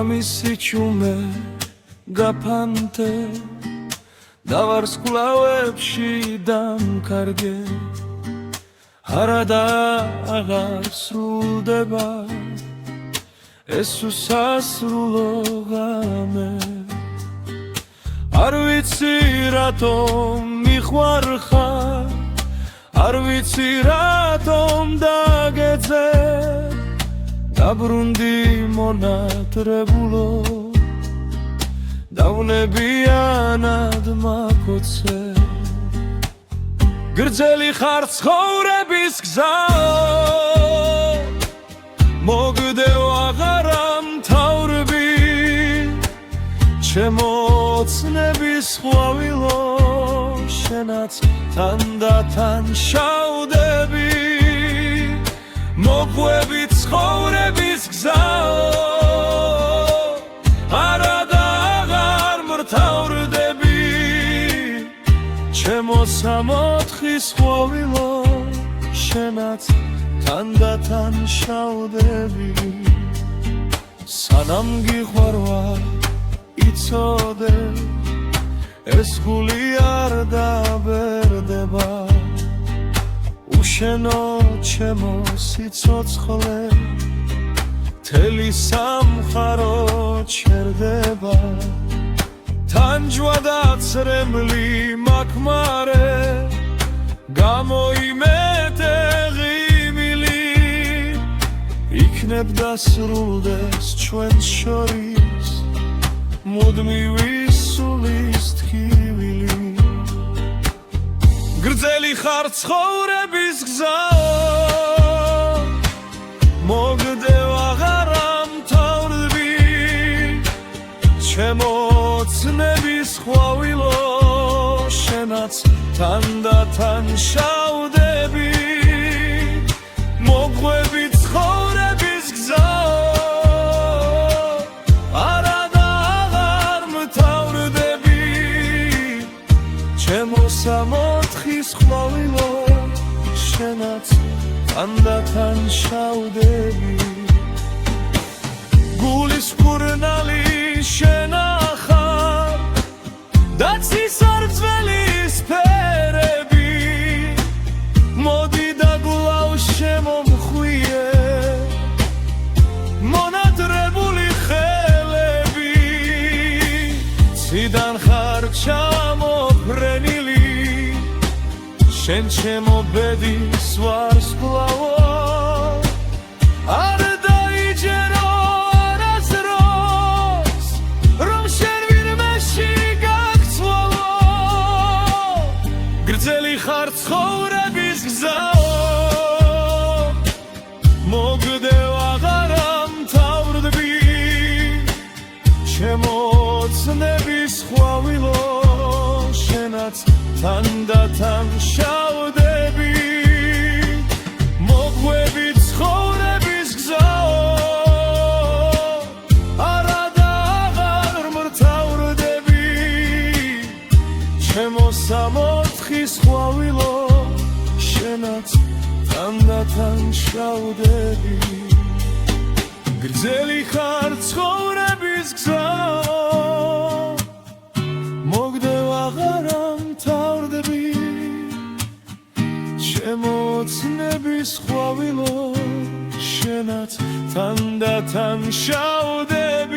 მამისი ჩუმე გაფანტე და ვარსკვლავებში დამკარგე არა და აღარ სრულდება ეს უსასრულო ღამე არ ვიცი რატომ მიხوارხარ არ ვიცი რატომ დაგეძე დაბრუნდი მონატრებულო დავნებიანად მაქოცე გრძელი ხარ ცხოვრების გზაო მოგდევ აღარ ამთავრები ჩემო ოცნების ხვავილო შენაც თანდათან შავდები მოგვები ცხოვრების გზაო არა და აღარ მრთავრდები ჩემო სამოთხის ხვავილო შენაც თანდათან შავდები სანამ გიყვარვარ იცოდე ეს გული არ დაბერდება უშენო ჩემო სიცოცხლე მთელი სამხარო ჩერდება თანჯვა და წრემლი მაქმარე გამოიმეტე ღიმილი იქნებ დასრულდეს ჩვენს შორის მუდმივი სულის თქივილი გრძელი ხარ ცხოვრების გზაო მოგდევ აღარ ამთავრდები ჩემო ოცნების ხვავილო შენაც თანდათან შავდები მოგვები ცხოვრების გზაო არა და აღარ მთავრდები ჩემო სამოთხის ხვავილო შენაც თანდათან შავდები გულის ფურნალი შენახარ და ცისარძველის ფერები მოდი და გლავ შემომხვიე მონატრებული ხელები ციდან ხარ ჩამოფრენილი შენ ჩემო ბედის ვარსკვლავო არ დაიჯერო არასდროს რომ შენ ვინმეში გაგცვალო გრძელი ხარ ცხოვრების გზაო მოგდევ აღარ ამთავრდები ჩემო ოცნების ხვავილო შენაც თანდათან შავდები მოგვები ცხოვრების გზაო არა და აღარ მრთავრდები ჩემო სამოთხის ხვავილო შენაც თანდათან შავდები გრძელი ხარ ცხოვრების გზაო მოგდევ აღარ ამთავრდები ჩემო ოცნების ხვავილო შენაც თანდათან შავდები